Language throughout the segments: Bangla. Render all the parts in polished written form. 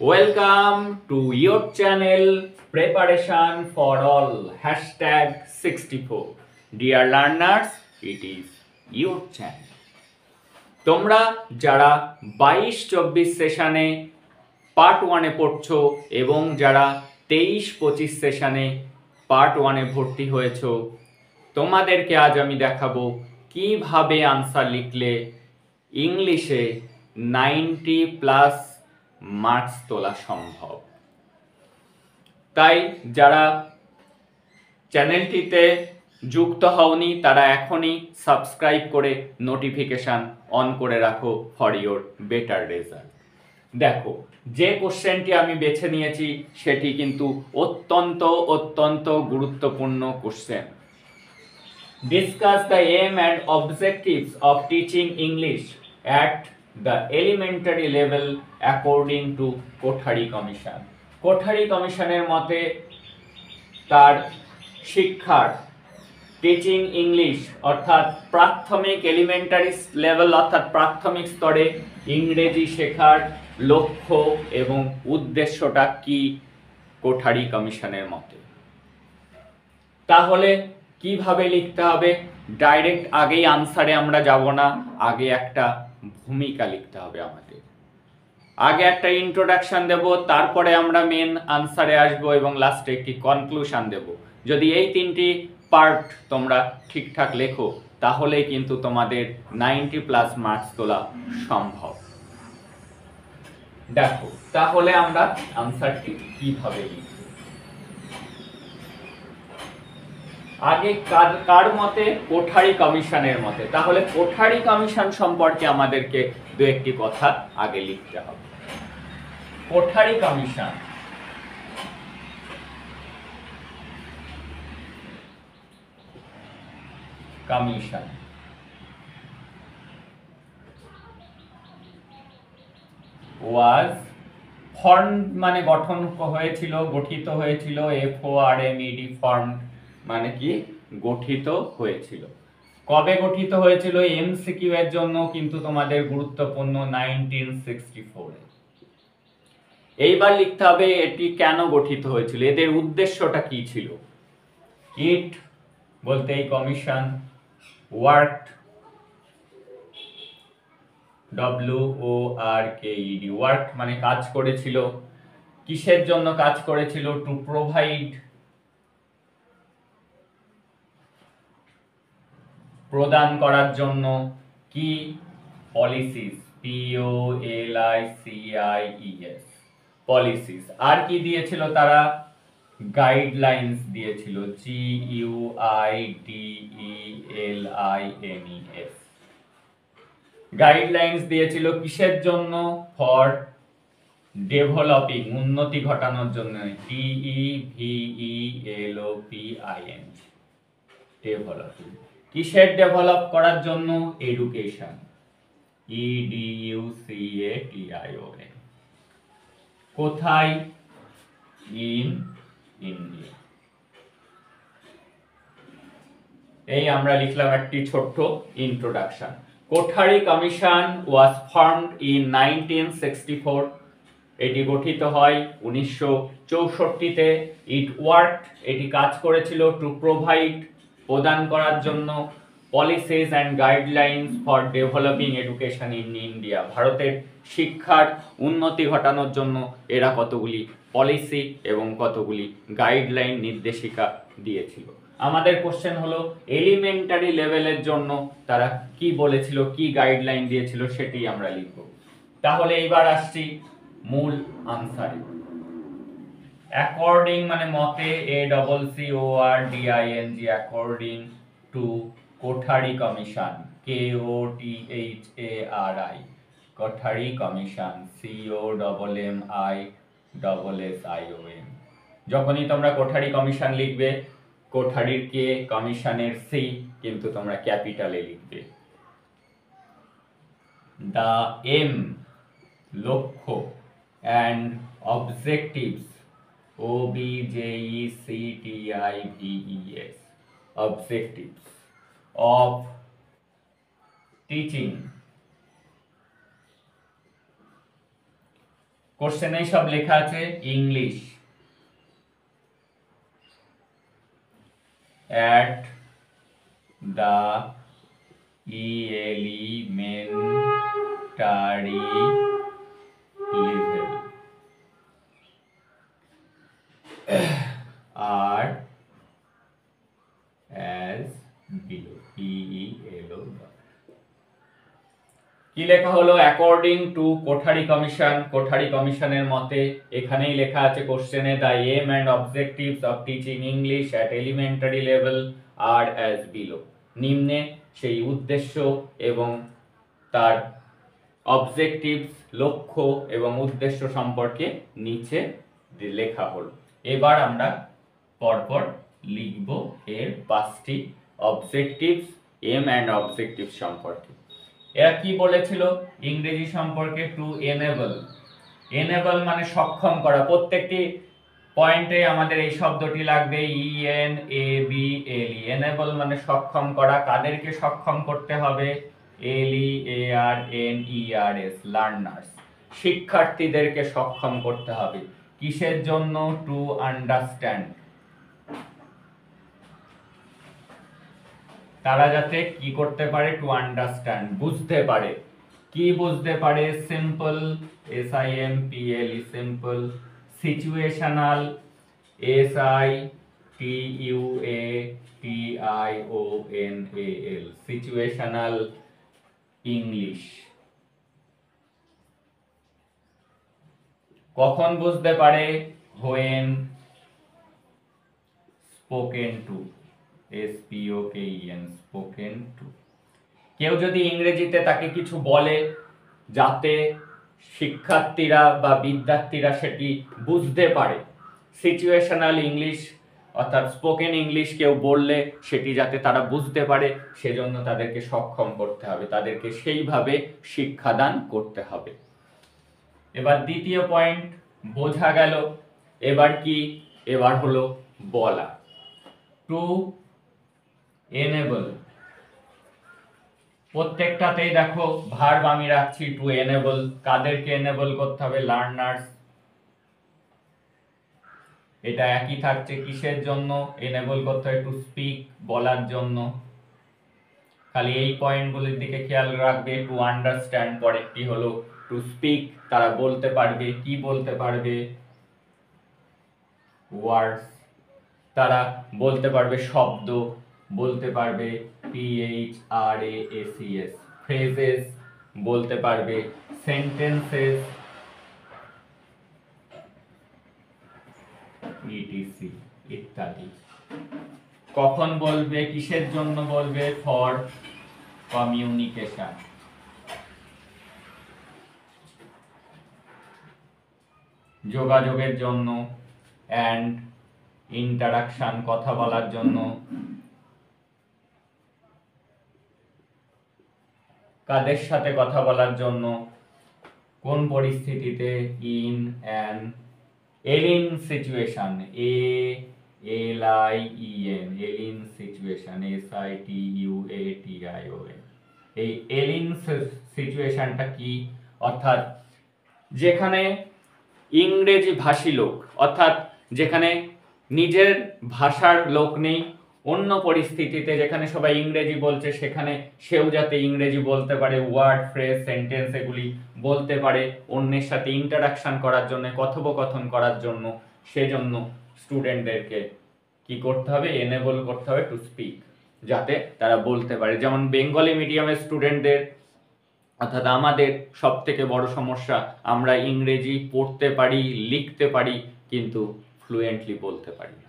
Welcome to your channel Preparation for All #64. Dear learners, it is your channel. তোমরা যারা 22-24 সেশনে পার্ট 1-এ পড়ছো এবং যারা 23-25 সেশনে পার্ট 1-এ ভর্তি হয়েছো, তোমাদেরকে আজ আমি দেখাবো কিভাবে আনসার লিখলে ইংলিশে 90+ মার্কস তোলা সম্ভব। তাই যারা চ্যানেলটিতে যুক্ত হওনি তারা এখনই সাবস্ক্রাইব করে নোটিফিকেশান অন করে রাখো ফর ইওর বেটার রেজাল্ট। দেখো, যে কোশ্চেনটি আমি বেছে নিয়েছি সেটি কিন্তু অত্যন্ত গুরুত্বপূর্ণ question. Discuss the aim and objectives of teaching English at the elementary level according to Kothari commission. Kothari কমিশনের মতে তার শিক্ষার টিচিং ইংলিশ অর্থাৎ প্রাথমিক এলিমেন্টারি লেভেল অর্থাৎ প্রাথমিক স্তরে ইংরেজি শেখার লক্ষ্য এবং উদ্দেশ্যটা কি কোঠারি কমিশনের মতে। তাহলে কিভাবে লিখতে হবে? ডাইরেক্ট আগেই আনসারে আমরা যাব না, আগে একটা ভূমিকা লিখতে হবে আমাদের। আগে একটা ইন্ট্রোডাকশন দেব, তারপরে আমরা মেন আনসারে আসব এবং লাস্টে একটি কনক্লুশন দেব। যদি এই তিনটি পার্ট তোমরা ঠিকঠাক লেখো তাহলেই কিন্তু তোমাদের 90+ মার্কস তোলা সম্ভব। দেখো, তাহলে আমরা আনসারটি কিভাবে লিখব? আগে কার মতে? কোঠারি কমিশনের মতে। তাহলে কোঠারি কমিশন সম্পর্কে আমাদেরকে দু একটি কথা আগে লিখতে হবে। কোঠারি কমিশন ওয়াজ ফর্মড মানে গঠন হয়েছিল, গঠিত হয়েছিল। FORMED ফর্মড মানে কি? গঠিত হয়েছিল। কবে গঠিত হয়েছিল? MCQ এর জন্য কিন্তু তোমাদের গুরুত্বপূর্ণ 1964-এ। এইবার লিখতে হবে এটি কেন গঠিত হয়েছিল, এদের উদ্দেশ্যটা কি ছিল। ইট বলতে এই কমিশন, ওয়ার্কড WORKED ওয়ার্ক মানে কাজ করেছিল। কিসের জন্য কাজ করেছিল? টু প্রোভাইড প্রদান করার জন্য। কি? Policies, POLICIES policies. আর কি দিয়েছিল তারা? গাইডলাইন্স দিয়েছিল, GUIDELINES গাইডলাইন্স দিয়েছিল। কিসের জন্য? ফর ডেভেলপিং উন্নতি ঘটানোর জন্য, DEVELOPING ডেভেলপিং। কিসের ডেভেলপ করার জন্য? এডুকেশন, EDUCATION কোথায়? In India. এই আমরা লিখলাম একটি ছোট্ট introduction. Kothari commission was formed in 1964। এটি গঠিত হয় 1964-তে। ইট ওয়ার্কড এটি কাজ করেছিল। টু প্রোভাইড প্রদান করার জন্য। Policies and guidelines for developing education in India ভারতের শিক্ষার উন্নতি ঘটানোর জন্য এরা কতগুলি পলিসি এবং কতগুলি গাইডলাইন নির্দেশিকা দিয়েছিল। আমাদের কোশ্চেন হলো এলিমেন্টারি লেভেলের জন্য তারা কি বলেছিল, কি গাইডলাইন দিয়েছিল সেটি আমরা লিখব। তাহলে এইবার আসছি মূল আনসারে। অ্যাকর্ডিং মানে মতে, ACCORDING according to Kothari commission, KOTHARI Kothari commission, COMMISSION। যখনই তোমরা কোঠারি কমিশন লিখবে, কোঠারির কে, কমিশনের সি কিন্তু তোমরা ক্যাপিটালে লিখবে। দ্য এম লক্ষ্য, and objectives OBJECTIVES objectives of teaching কোশ্চেনেই সব লেখা আছে English at the elementary level are as below. কি লেখা হলো? According to Kothari commission, Kothari কমিশনের মতে এখানেই লেখা আছে কোশ্চেনে, the aim and objectives of teaching English at elementary level are as below. নিম্নে সেই উদ্দেশ্য এবং তার অবজেক্টিভস, লক্ষ্য এবং উদ্দেশ্য সম্পর্কে নিচে লেখা হলো। এবার আমরা পরপর লিখব এর 5টি অবজেক্টিভস, এম অ্যান্ড অবজেক্টিভস সম্পর্কে। এরা কি বলেছিল ইংরেজি সম্পর্কে? Two enable. এনেবল মানে সক্ষম করা। প্রত্যেকটি পয়েন্টে আমাদের এই শব্দটি লাগবে, ENABLE। এনেবল মানে সক্ষম করা। কাদেরকে সক্ষম করতে হবে? LEARNERS, লার্নার্স, শিক্ষার্থীদেরকে সক্ষম করতে হবে। কিসের জন্য? টু আন্ডারস্ট্যান্ড, তারা যাতে কি করতে পারে? টু আন্ডারস্ট্যান্ড, বুঝতে পারে। কি বুঝতে পারে? Simple, SIMPLE, simple. Situational, SITUATIONAL, situational English. কখন বুঝতে পারে? when spoken to, SPOKEN, spoken to। কেউ যদি ইংরেজিতে তাকে কিছু বলে যাতে শিক্ষার্থীরা বা বিদ্যার্থীরা সেটি বুঝতে পারে, সিচুয়েশনাল ইংলিশ অর্থাৎ স্পোকেন ইংলিশ কেউ বললে সেটি যাতে তারা বুঝতে পারে, সেজন্য তাদেরকে সক্ষম করতে হবে, তাদেরকে সেইভাবে শিক্ষাদান করতে হবে। এবার দ্বিতীয় পয়েন্ট বোঝা গেল। এবার কি? এবার হলো বলা। টু এনেবল, প্রত্যেকটাতেই দেখো ভার্ব আমি রাখছি টু এনেবল। কাদেরকে এনেবল করতে হবে? লার্নার্স। এটা একই থাকছে। কিসের জন্য এনেবল করতে হবে? টু স্পিক, বলার জন্য। খালি এই পয়েন্টগুলির দিকে খেয়াল রাখবে। টু আন্ডারস্ট্যান্ড, পরেরটি হলো টু স্পিক, তারা বলতে পারবে। কি বলতে পারবে? ওয়ার্ডস, তারা বলতে পারবে শব্দ, বলতে পারবে PHRASES, ফ্রেজেস, বলতে পারবে সেন্টেন্সেস, ETC ইত্যাদি। কখন বলবে? কিসের জন্য বলবে? ফর কমিউনিকেশন, যোগাযোগের জন্য। অ্যান্ড ইন্টারাকশন, কথা বলার জন্য। কাদের সাথে কথা বলার জন্য? কোন পরিস্থিতিতে? In an alien situation, ALIEN, alien situation, SITUATION। এই এলিন সিচুয়েশনটা কি? অর্থাৎ যেখানে ইংরেজি ভাষী লোক, অর্থাৎ যেখানে নিজের ভাষার লোক নেই, অন্য পরিস্থিতিতে যেখানে সবাই ইংরেজি বলছে সেখানে সেও যাতে ইংরেজি বলতে পারে, ওয়ার্ড, ফ্রেজ, সেন্টেন্স এগুলি বলতে পারে, অন্যের সাথে ইন্টারাকশন করার জন্য, কথোপকথন করার জন্য, সেজন্য স্টুডেন্টদেরকে কি করতে হবে? এনেবল করতে হবে টু স্পিক, যাতে তারা বলতে পারে। যেমন বেঙ্গলি মিডিয়ামের স্টুডেন্টদের অর্থাৎ আমাদের সব থেকে বড় সমস্যা, আমরা ইংরেজি পড়তে পারি, লিখতে পারি, কিন্তু ফ্লুয়েন্টলি বলতে পারি না।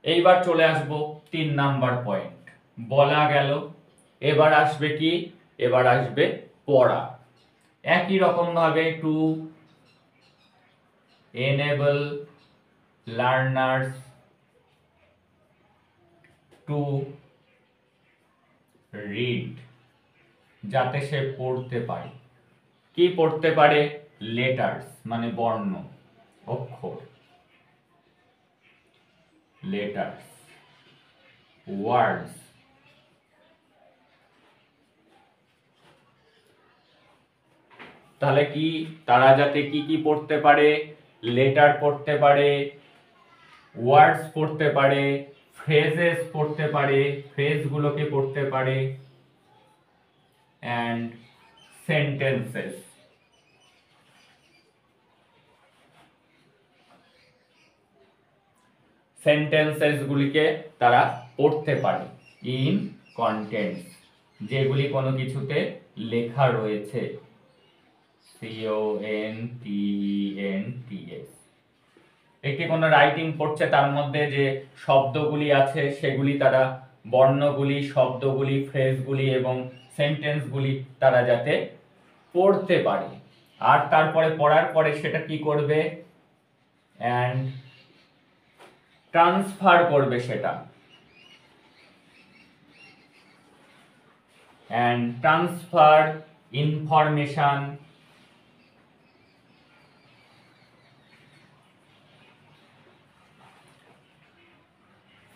এইবার চলে আসবো 3 নাম্বার পয়েন্ট। বলা গেল, এবার আসবে কি? এবার আসবে পড়া। একই রকম ভাবে two enable learners to read, যাতে সে পড়তে পারে। কি পড়তে পারে? লেটার্স মানে বর্ণ, অক্ষর, লেটার্স। ওয়ার্ডস, তাহলে কি তারা যাতে কি কি পড়তে পারে, লেটার পড়তে পারে, ওয়ার্ডস পড়তে পারে, ফ্রেজেস পড়তে পারে, ফ্রেজগুলোকে পড়তে পারে, অ্যান্ড সেন্টেন্সেস। সেন্টেন্সেস গুলিকে তারা পড়তে পারে ইন কন্টেন্টস, যেগুলি কোনো কিছুতে লেখা রয়েছে, CONTENTS। একটি কোনো রাইটিং পড়ছে, তার মধ্যে যে শব্দগুলি আছে সেগুলি তারা, বর্ণগুলি, শব্দগুলি, ফ্রেজগুলি এবং সেন্টেন্সগুলি তারা যাতে পড়তে পারে। আর তারপরে পড়ার পরে সেটা কি করবে, অ্যান্ড ট্রান্সফার করবে সেটা, and transfer information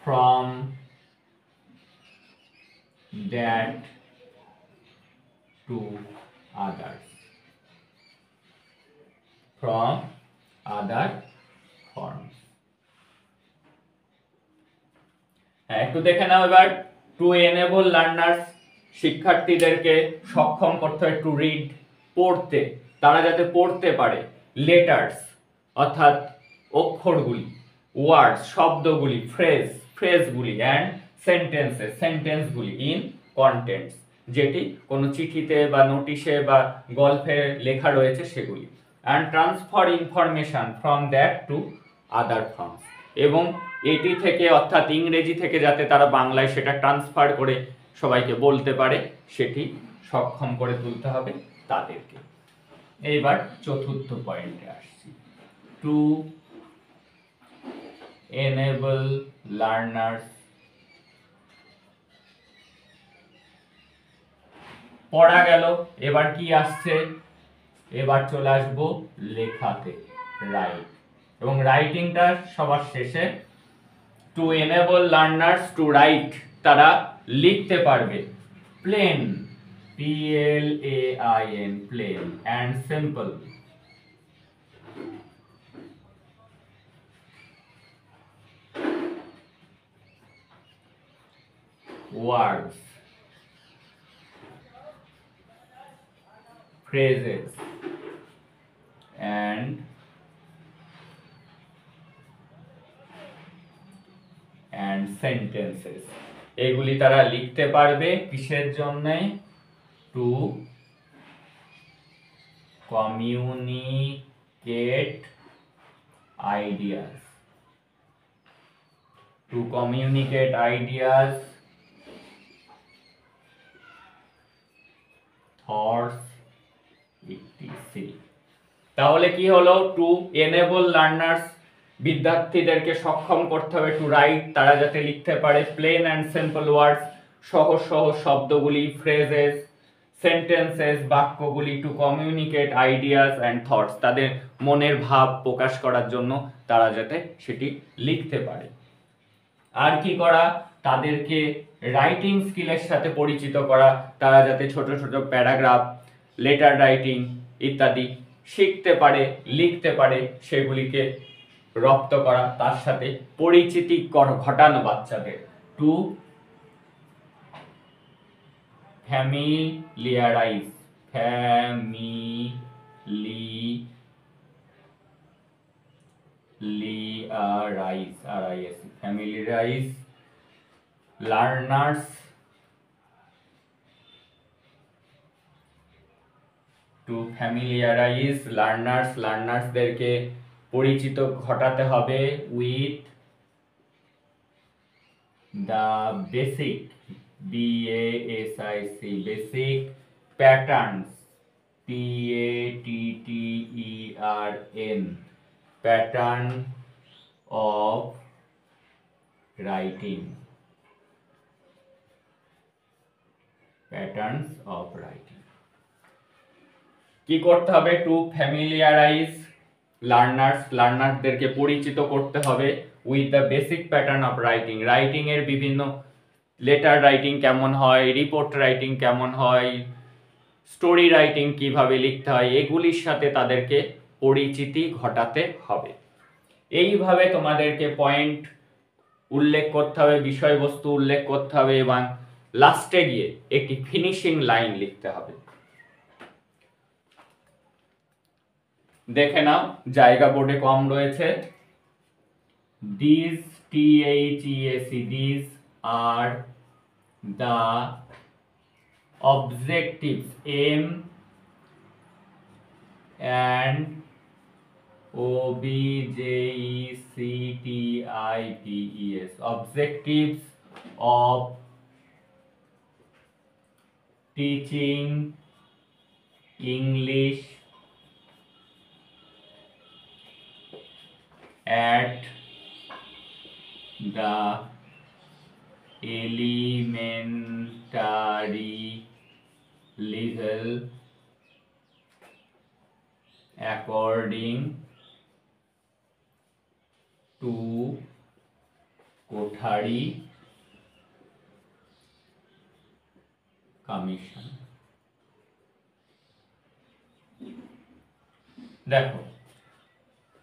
from that to others, from other forms। একটু দেখে নাও এবার, টু এনেবল লার্নার্স, শিক্ষার্থীদেরকে সক্ষম করতে হয় টু রিড, পড়তে, তারা যাতে পড়তে পারে, লেটার্স অর্থাৎ অক্ষরগুলি, ওয়ার্ডস শব্দগুলি, ফ্রেজগুলি, অ্যান্ড সেন্টেন্সেস সেন্টেন্সগুলি ইন কন্টেন্টস, যেটি কোনো চিঠিতে বা নোটিশে বা গল্পে লেখা রয়েছে সেগুলি, and transfer information from that to other forms, এবং এটি থেকে অর্থাৎ ইংরেজি থেকে যাতে তারা বাংলায় সেটা ট্রান্সফার করে সবাইকে বলতে পারে, সেটি সক্ষম করে তুলতে হবে তাদেরকে। এইবার চতুর্থ পয়েন্টে আসছি, টু এনেবল লার্নার্স, পড়া গেল, এবার কি আসছে, এবার চলে আসবো লেখাতে, রাইট, এবং রাইটিংটা সবার শেষে, to enable learners to write, তারা লিখতে পারবে, plain, PLAIN, plain, and simple, words, phrases, and sentences, এগুলি তারা লিখতে পারবে কিসের জন্য, to communicate ideas, to communicate ideas, thoughts, etc। তাহলে কি হলো, টু এনেবল লার্নার্স, বিদ্যার্থীদেরকে সক্ষম করতে হবে টু রাইট, তারা যাতে লিখতে পারে, প্লেন অ্যান্ড সিম্পল ওয়ার্ডস, সহজ সহজ শব্দগুলি, ফ্রেজেস, সেন্টেন্সেস, বাক্যগুলি, to communicate ideas and thoughts, তাদের মনের ভাব প্রকাশ করার জন্য তারা যাতে সেটি লিখতে পারে। আর কি করা, তাদেরকে রাইটিং স্কিলের সাথে পরিচিত করা, তারা যাতে ছোট ছোট প্যারাগ্রাফ, লেটার রাইটিং ইত্যাদি শিখতে পারে, লিখতে পারে, সেগুলিকে রপ্ত করা, তার সাথে পরিচিতি ঘটানো বাচ্চাদের, টু ফ্যামিলিয়ারাইজ, ফ্যামিলিয়ারাইজ লার্নার্স টু ফ্যামিলিয়ারাইজ লার্নার্স, লার্নার্সদেরকে পরিচিত ঘটাতে হবে with the basic, BASIC, basic patterns, PATTERN, pattern of writing, patterns of writing. কি করতে হবে, টু ফ্যামিলিয়ারাইজ লার্নার্স, লার্নারদেরকে পরিচিত করতে হবে with the basic pattern of writing, writing এর বিভিন্ন, লেটার রাইটিং কেমন হয়, রিপোর্ট রাইটিং কেমন হয়, স্টোরি রাইটিং কিভাবে লিখতে হয়, এগুলির সাথে তাদেরকে পরিচিতি ঘটাতে হবে। এইভাবে তোমাদেরকে পয়েন্ট উল্লেখ করতে হবে, বিষয়বস্তু উল্লেখ করতে হবে এবং লাস্টে গিয়ে একটি ফিনিশিং লাইন লিখতে হবে। দেখে নাও, জায়গা বোর্ডে কম রয়েছে। These these are the objectives aim and objectives objectives of teaching English at the elementary level according to Kothari Commission। দেখো,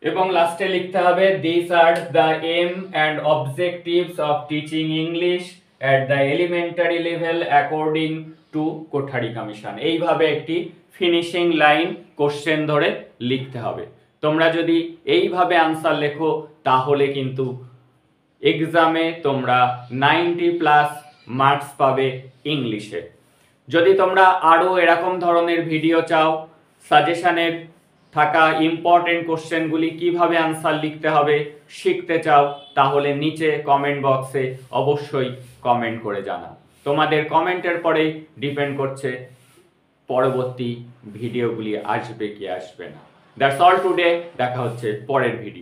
এবং লাস্টে লিখতে হবে this are the aim and objectives of teaching English at the elementary level according to Kothari commission. এইভাবে একটি ফিনিশিং লাইন কোশ্চেন ধরে লিখতে হবে। তোমরা যদি এইভাবে আনসার লেখো তাহলে কিন্তু এক্সামে তোমরা 90+ মার্কস পাবে ইংলিশে। যদি তোমরা আরও এরকম ধরনের ভিডিও চাও, সাজেশনের থাকা ইম্পর্টেন্ট কোশ্চেনগুলি কিভাবে আনসার লিখতে হবে শিখতে চাও, তাহলে নিচে কমেন্ট বক্সে অবশ্যই কমেন্ট করে জানাও। তোমাদের কমেন্টের পরেই ডিপেন্ড করছে পরবর্তী ভিডিওগুলি আসবে কি আসবে না। That's all today. দেখা হচ্ছে পরের ভিডিও।